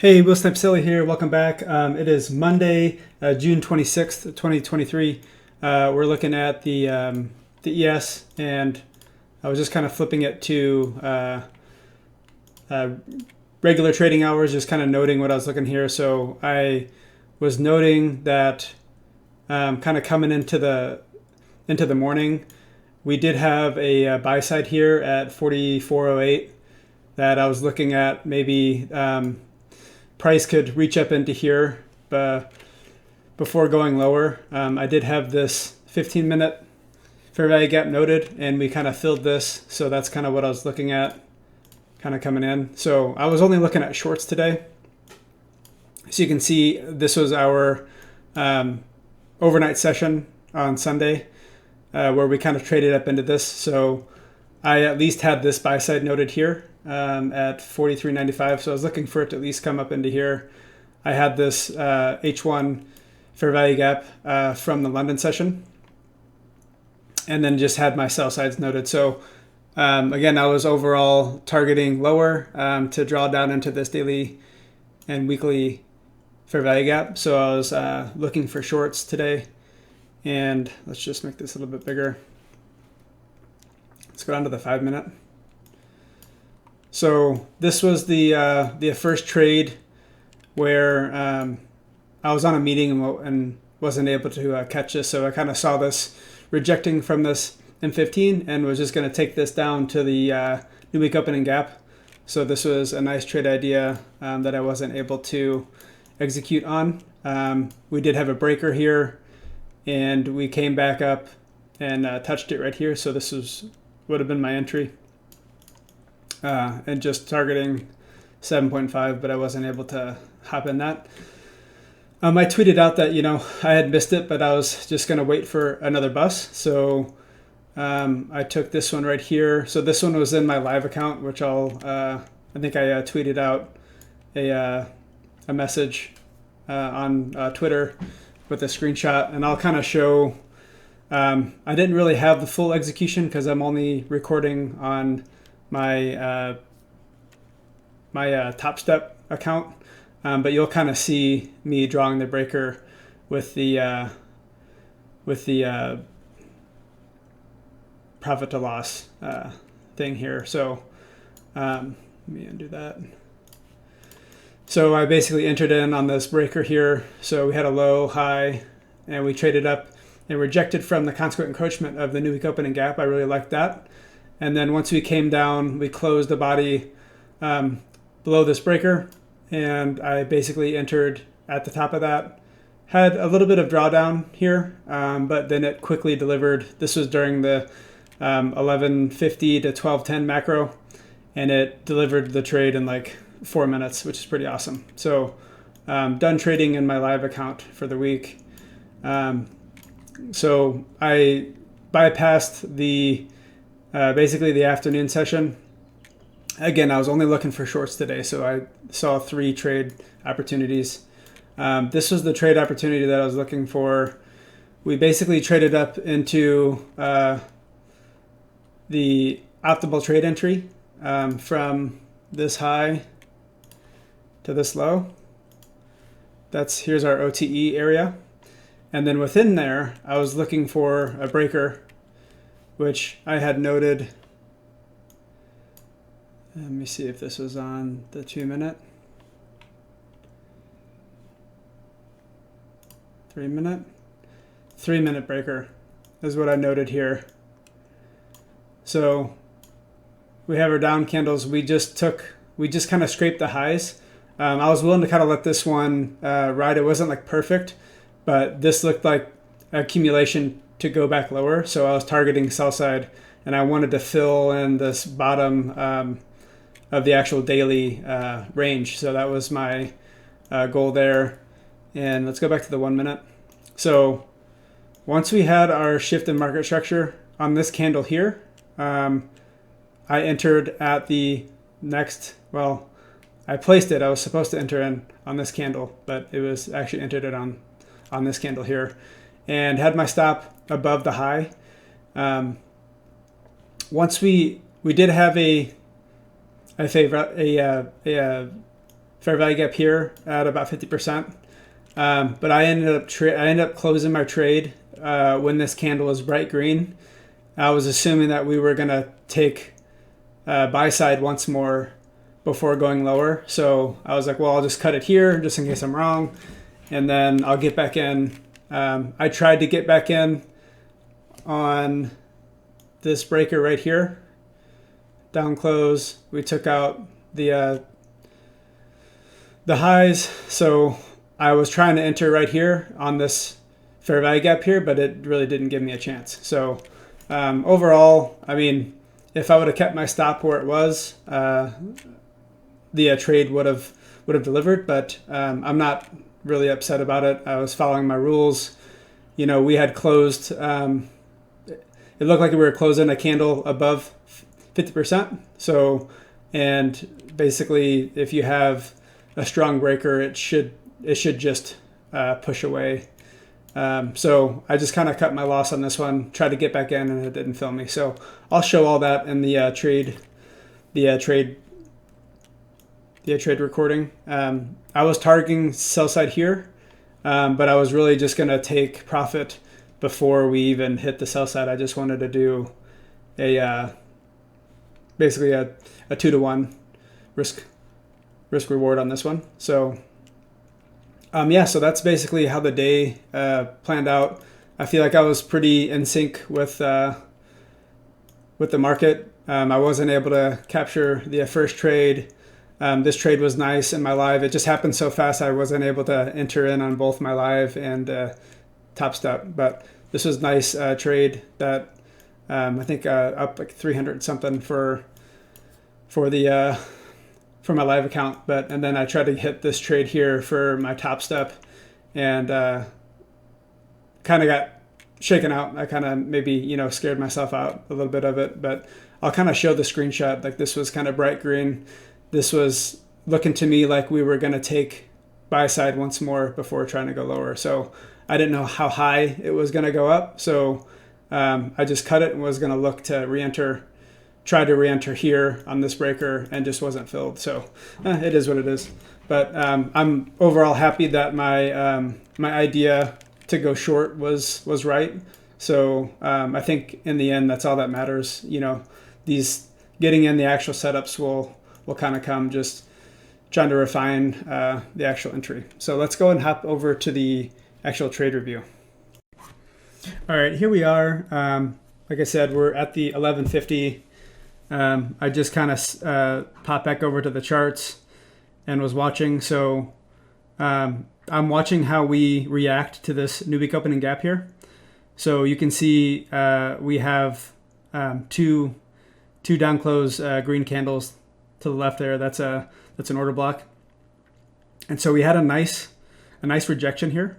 Hey, WheelSnipeSelly here. Welcome back. It is Monday, June 26th, 2023. We're looking at the ES, and I was just kind of flipping it to regular trading hours, just kind of noting what I was looking here. So I was noting that kind of coming into the morning, we did have a buy side here at 44.08 that I was looking at maybe. Price could reach up into here before going lower. I did have this 15-minute fair value gap noted, and we kind of filled this. So that's kind of what I was looking at kind of coming in. So I was only looking at shorts today. So you can see this was our overnight session on Sunday where we kind of traded up into this. So I at least had this buy side noted here at 43.95. So I was looking for it to at least come up into here. I had this H1 fair value gap from the London session, and then just had my sell sides noted. So again, I was overall targeting lower to draw down into this daily and weekly fair value gap. So I was looking for shorts today, and let's just make this a little bit bigger. Let's go down to the 5-minute. So this was the first trade where I was on a meeting and wasn't able to catch this. So I kind of saw this rejecting from this M15 and was just going to take this down to the new week opening gap. So this was a nice trade idea that I wasn't able to execute on. We did have a breaker here, and we came back up and touched it right here. So this would have been my entry. And just targeting 7.5, but I wasn't able to hop in that. I tweeted out that, I had missed it, but I was just going to wait for another bus. So I took this one right here. So this one was in my live account, which I think I tweeted out a message on Twitter with a screenshot, and I'll kind of show. I didn't really have the full execution because I'm only recording on my Topstep account, but you'll kind of see me drawing the breaker with the profit to loss thing here. So let me undo that. So I basically entered in on this breaker here. So we had a low, high, and we traded up and rejected from the consequent encroachment of the new week opening gap. I really liked that. And then once we came down, we closed the body below this breaker, and I basically entered at the top of that. Had a little bit of drawdown here, but then it quickly delivered. This was during the 11:50 to 12:10 macro, and it delivered the trade in like 4 minutes, which is pretty awesome. So done trading in my live account for the week. So I bypassed basically the afternoon session. Again, I was only looking for shorts today, so I saw 3 trade opportunities. This was the trade opportunity that I was looking for. We basically traded up into the optimal trade entry from this high to this low. Here's our OTE area. And then within there, I was looking for a breaker, which I had noted. Let me see if this was on the 2-minute. 3-minute. 3-minute breaker is what I noted here. So we have our down candles. We just kind of scraped the highs. I was willing to kind of let this one ride. It wasn't like perfect, but this looked like accumulation to go back lower. So I was targeting sell side, and I wanted to fill in this bottom of the actual daily range. So that was my goal there. And let's go back to the 1-minute. So once we had our shift in market structure on this candle here, I entered at the next, I placed it. I was supposed to enter in on this candle, but it was actually entered it on this candle here, and had my stop above the high. Once we did have a fair value gap here at about 50%. But I ended up closing my trade when this candle was bright green. I was assuming that we were gonna take buy side once more before going lower. So I was like, well, I'll just cut it here just in case I'm wrong, and then I'll get back in. I tried to get back in on this breaker right here. Down close. We took out the highs. So I was trying to enter right here on this fair value gap here, but it really didn't give me a chance. So overall, I mean, if I would have kept my stop where it was, the trade would have delivered. But I'm not really upset about it. I was following my rules. You know, we had closed. It looked like we were closing a candle above 50%. So, and basically, if you have a strong breaker, it should just push away. So I just kind of cut my loss on this one, tried to get back in, and it didn't fill me. So I'll show all that in the trade recording. I was targeting sell side here, but I was really just going to take profit before we even hit the sell side. I just wanted to do basically a 2-to-1 risk reward on this one. So yeah, so that's basically how the day planned out. I feel like I was pretty in sync with the market. I wasn't able to capture the first trade. This trade was nice in my live. It just happened so fast I wasn't able to enter in on both my live and Topstep. But this was nice trade that I think up like 300 something for my live account. And then I tried to hit this trade here for my Topstep, and kind of got shaken out. I kind of maybe scared myself out a little bit of it, but I'll kind of show the screenshot. Like, this was kind of bright green. This was looking to me like we were going to take buy side once more before trying to go lower. So I didn't know how high it was going to go up. So I just cut it and was going to look to try to re-enter here on this breaker, and just wasn't filled. So it is what it is. But I'm overall happy that my idea to go short was right. So I think in the end, that's all that matters. These getting in the actual setups will kind of come, just trying to refine the actual entry. So let's go and hop over to the actual trade review. All right, here we are. Like I said, we're at the 1150. I just kind of popped back over to the charts and was watching. So I'm watching how we react to this new week opening gap here. So you can see we have two down close green candles to the left there. That's an order block. And so we had a nice rejection here.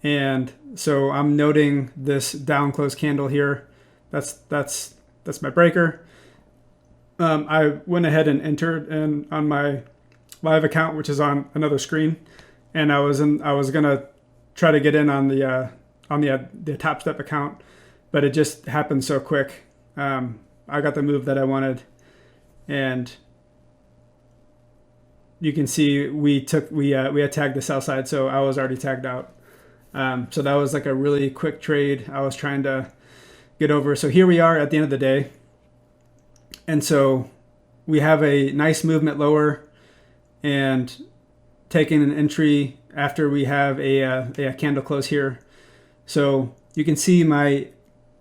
And so I'm noting this down close candle here. That's my breaker. I went ahead and entered in on my live account, which is on another screen, and I was gonna try to get in on the Topstep account, but it just happened so quick. I got the move that I wanted, and you can see we had tagged the sell side, so I was already tagged out. So that was like a really quick trade I was trying to get over. So here we are at the end of the day. And so we have a nice movement lower and taking an entry after we have a candle close here. So you can see my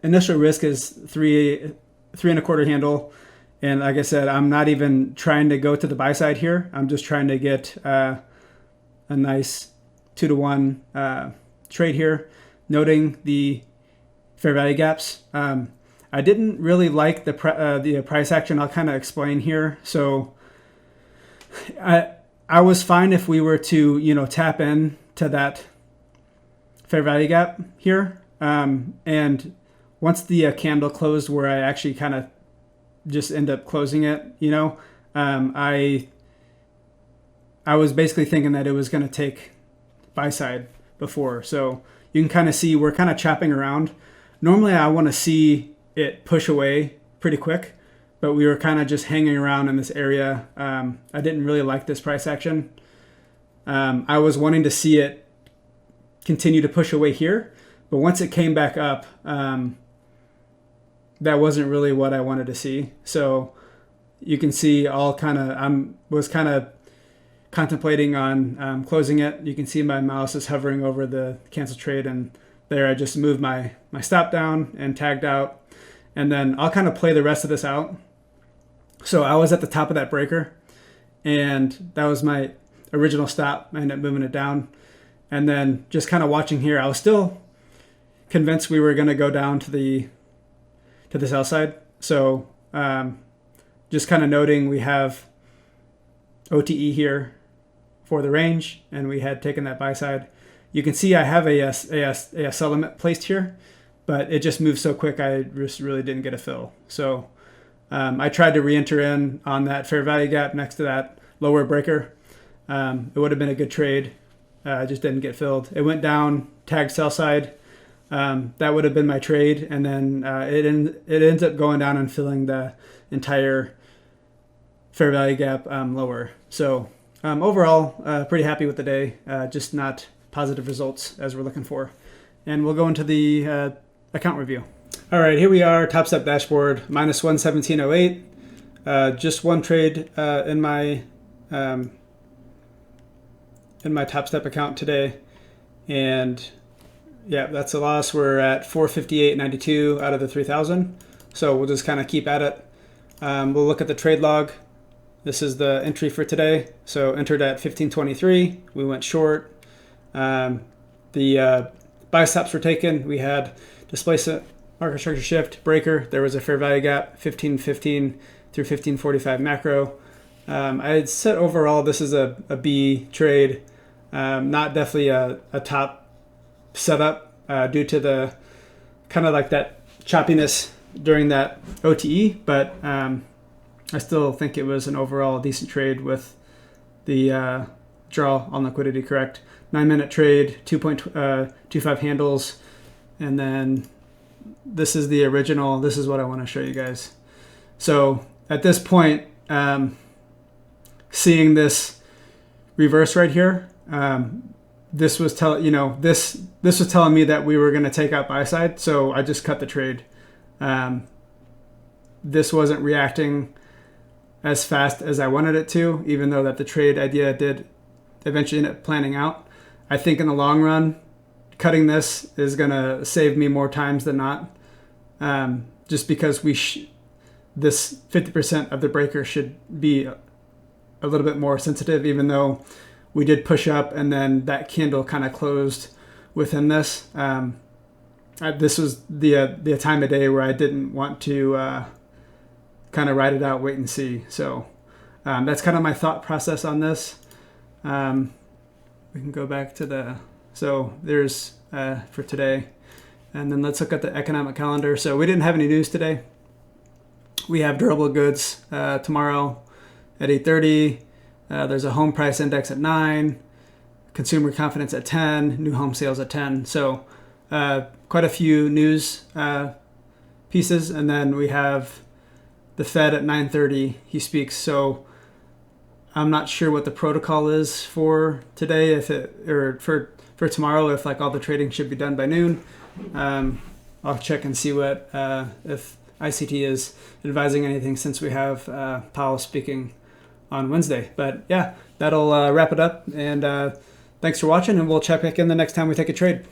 initial risk is 3.25 handle. And like I said, I'm not even trying to go to the buy side here. I'm just trying to get a nice 2-to-1 trade here, noting the fair value gaps. I didn't really like the price action. I'll kind of explain here. So I was fine if we were to tap in to that fair value gap here, and once the candle closed where I actually kind of just end up closing it, I was basically thinking that it was going to take buy side before. So you can kind of see we're kind of chopping around. Normally I want to see it push away pretty quick, but we were kind of just hanging around in this area. I didn't really like this price action. I was wanting to see it continue to push away here, but once it came back up, that wasn't really what I wanted to see. So you can see was kind of contemplating on closing it. You can see my mouse is hovering over the cancel trade, and there I just moved my stop down and tagged out. And then I'll kind of play the rest of this out. So I was at the top of that breaker, and that was my original stop. I ended up moving it down. And then just kind of watching here, I was still convinced we were going to go down to the sell side. So just kind of noting we have OTE here for the range, and we had taken that buy side. You can see I have a sell limit placed here, but it just moved so quick I just really didn't get a fill. So I tried to re-enter in on that fair value gap next to that lower breaker. It would have been a good trade. Just didn't get filled. It went down, tagged sell side. That would have been my trade, and then it ends up going down and filling the entire fair value gap lower. So overall, pretty happy with the day. Just not positive results as we're looking for. And we'll go into the account review. All right, here we are, Topstep Dashboard, minus 117.08. Just one trade in my Topstep account today, and yeah, that's a loss. We're at 458.92 out of the 3,000. So we'll just kind of keep at it. We'll look at the trade log. This is the entry for today. So entered at 1523. We went short. The buy stops were taken. We had displacement, market structure shift, breaker. There was a fair value gap, 1515 through 1545 macro. I had said overall this is a B trade. Not definitely a top setup due to the kind of like that choppiness during that OTE, but I still think it was an overall decent trade with the draw on liquidity correct. 9-minute trade, 2.25 handles, and then this is the original. This is what I want to show you guys. So at this point, seeing this reverse right here, this was this was telling me that we were going to take out buy side, so I just cut the trade. This wasn't reacting as fast as I wanted it to, even though that the trade idea did eventually end up planning out. I think in the long run, cutting this is going to save me more times than not, just because this 50% of the breaker should be a little bit more sensitive, even though we did push up and then that candle kind of closed within this. This was the time of day where I didn't want to kind of ride it out, wait and see. So that's kind of my thought process on this. We can go back to so there's for today. And then let's look at the economic calendar. So we didn't have any news today. We have durable goods tomorrow at 8:30. There's a home price index at 9, consumer confidence at 10, new home sales at 10. So quite a few news pieces. And then we have the Fed at 9:30. He speaks. So I'm not sure what the protocol is for today, for tomorrow, if like all the trading should be done by noon. I'll check and see what if ICT is advising anything, since we have Powell speaking on Wednesday. But yeah, that'll wrap it up. And thanks for watching, and we'll check back in the next time we take a trade.